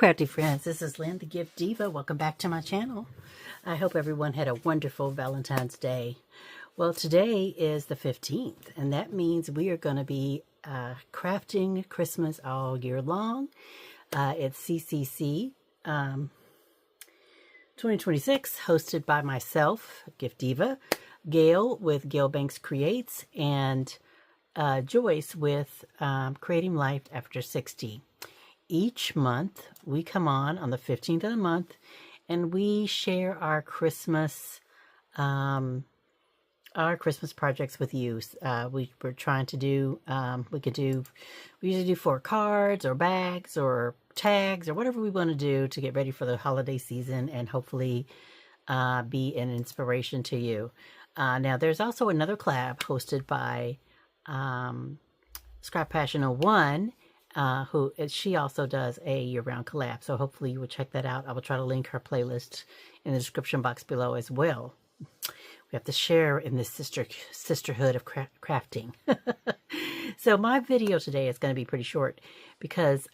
crafty friends, this is Lynn, the Gift Diva. Welcome back to my channel. I hope everyone had a wonderful Valentine's Day. Well, today is the 15th, and that means we are going to be crafting Christmas all year long. It's CCC 2026, hosted by myself, Gift Diva, Gail with Gail Banks Creates, and Joyce with Creating Life After 60. Each month, we come on the 15th of the month, and we share our Christmas projects with you. We're trying to do, we usually do 4 cards or bags or tags or whatever we want to do to get ready for the holiday season and hopefully be an inspiration to you. Now, there's also another collab hosted by Scrap Passion 01, she also does a year-round collab. So hopefully you will check that out. I will try to link her playlist in the description box below as well. We have to share in this sisterhood of crafting. So my video today is going to be pretty short because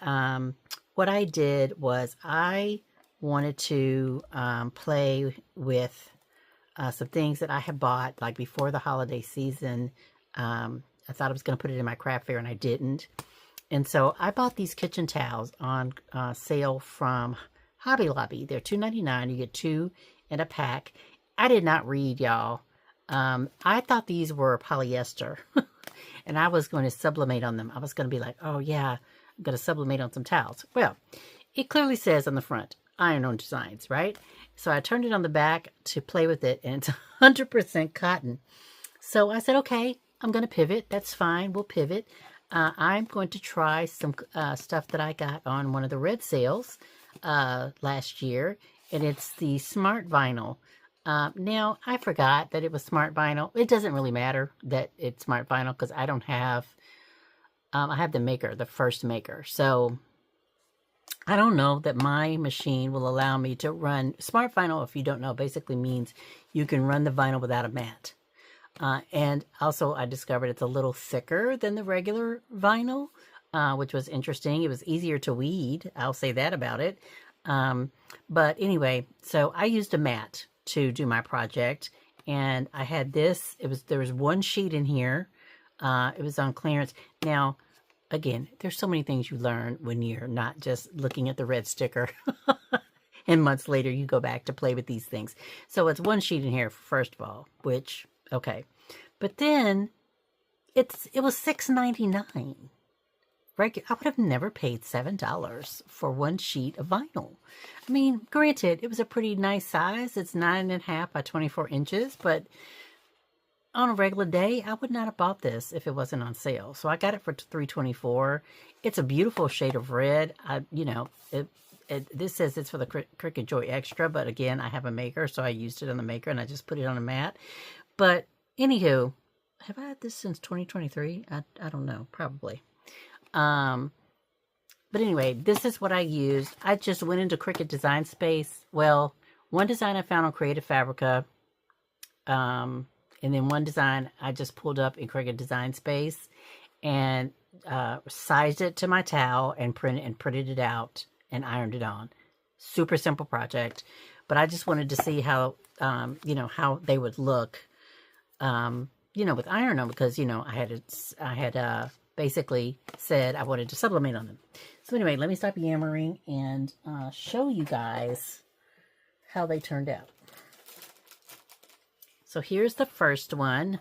what I did was I wanted to play with some things that I had bought like before the holiday season. I thought I was going to put it in my craft fair and I didn't. And so I bought these kitchen towels on sale from Hobby Lobby. They're $2.99. You get 2 in a pack. I did not read, y'all. I thought these were polyester. And I was going to sublimate on them. I was going to be like, oh yeah, I'm going to sublimate on some towels. Well, it clearly says on the front, iron-on designs, right? So I turned it on the back to play with it, and it's 100% cotton. So I said, okay, I'm going to pivot. That's fine. We'll pivot. I'm going to try some stuff that I got on one of the red sales last year, and it's the Smart Vinyl. Now, I forgot that it was Smart Vinyl. It doesn't really matter that it's Smart Vinyl because I don't have, I have the maker, the first maker. So, I don't know that my machine will allow me to run. Smart Vinyl, if you don't know, basically means you can run the vinyl without a mat. And also I discovered it's a little thicker than the regular vinyl, which was interesting. It was easier to weed. I'll say that about it. But anyway, so I used a mat to do my project, and I had this. There was one sheet in here. It was on clearance. Now, again, there's so many things you learn when you're not just looking at the red sticker. And months later, you go back to play with these things. So it's one sheet in here, first of all, which... okay, but then it was $6.99. Right? I would have never paid $7 for one sheet of vinyl. I mean, granted, it was a pretty nice size. It's 9.5 by 24 inches, but on a regular day, I would not have bought this if it wasn't on sale. So I got it for $3.24. It's a beautiful shade of red. This says it's for the Cricut Joy Extra, but again, I have a maker, so I used it on the maker and I just put it on a mat. But anywho, have I had this since 2023? I don't know, probably. But anyway, this is what I used. I just went into Cricut Design Space. Well, one design I found on Creative Fabrica, and then one design I just pulled up in Cricut Design Space and sized it to my towel and printed it out and ironed it on. Super simple project, but I just wanted to see how how they would look. With iron on, because, I had basically said I wanted to sublimate on them. So anyway, let me stop yammering and show you guys how they turned out. So here's the first one.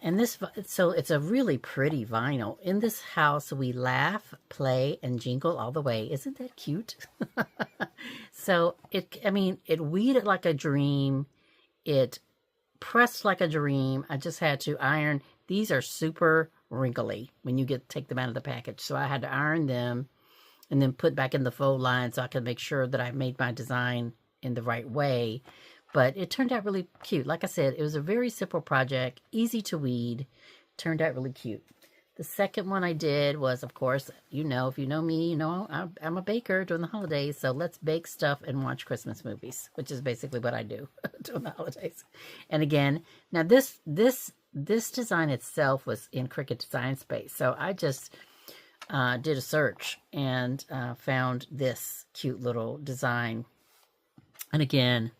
And so it's a really pretty vinyl. In this house, we laugh, play, and jingle all the way. Isn't that cute? So it weeded like a dream. It pressed like a dream. I just had to iron. These are super wrinkly when you take them out of the package. So I had to iron them and then put back in the fold line so I could make sure that I made my design in the right way. But it turned out really cute. Like I said, it was a very simple project, easy to weed. Turned out really cute. The second one I did was, of course, if you know me, I'm a baker during the holidays. So let's bake stuff and watch Christmas movies, which is basically what I do during the holidays. And again, now this design itself was in Cricut Design Space. So I just did a search and found this cute little design. And again,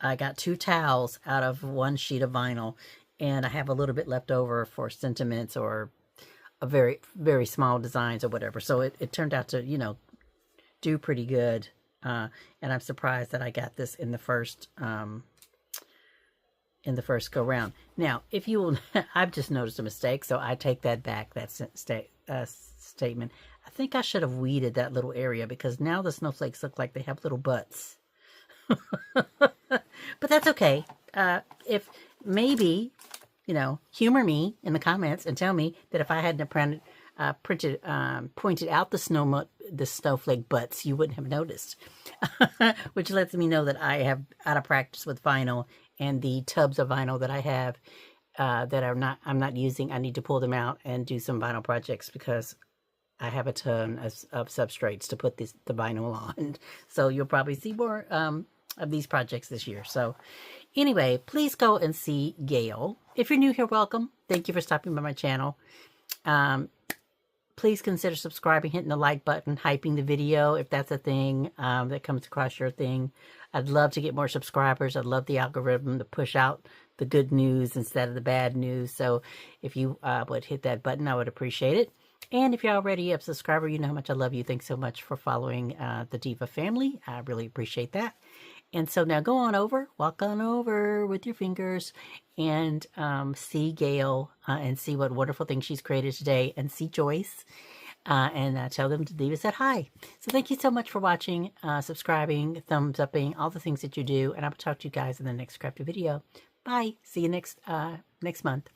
I got 2 towels out of 1 sheet of vinyl, and I have a little bit left over for sentiments or a very, very small designs or whatever. So it turned out to, you know, do pretty good. And I'm surprised that I got this in the first go round. Now, if you will, I've just noticed a mistake, so I take that back, that statement. I think I should have weeded that little area, because now the snowflakes look like they have little butts. But that's okay. If maybe, you know, humor me in the comments and tell me that if I hadn't pointed out the snowflake butts, you wouldn't have noticed. Which lets me know that I have out of practice with vinyl, and the tubs of vinyl that I have that I'm not using, I need to pull them out and do some vinyl projects, because I have a ton of substrates to put the vinyl on. So you'll probably see more of these projects this year. So anyway, please go and see Gail. If you're new here, welcome. Thank you for stopping by my channel. Please consider subscribing, hitting the like button, hyping the video if that's a thing that comes across your thing. I'd love to get more subscribers. I'd love the algorithm to push out the good news instead of the bad news. So if you would hit that button, I would appreciate it. And if you're already a subscriber, you know how much I love you. Thanks so much for following the Diva family. I really appreciate that. And so now go on over, walk on over with your fingers, and see Gail and see what wonderful things she's created today, and see Joyce and tell them the Diva said hi. So thank you so much for watching, subscribing, thumbs upping, all the things that you do. And I will talk to you guys in the next crafty video. Bye. See you next month.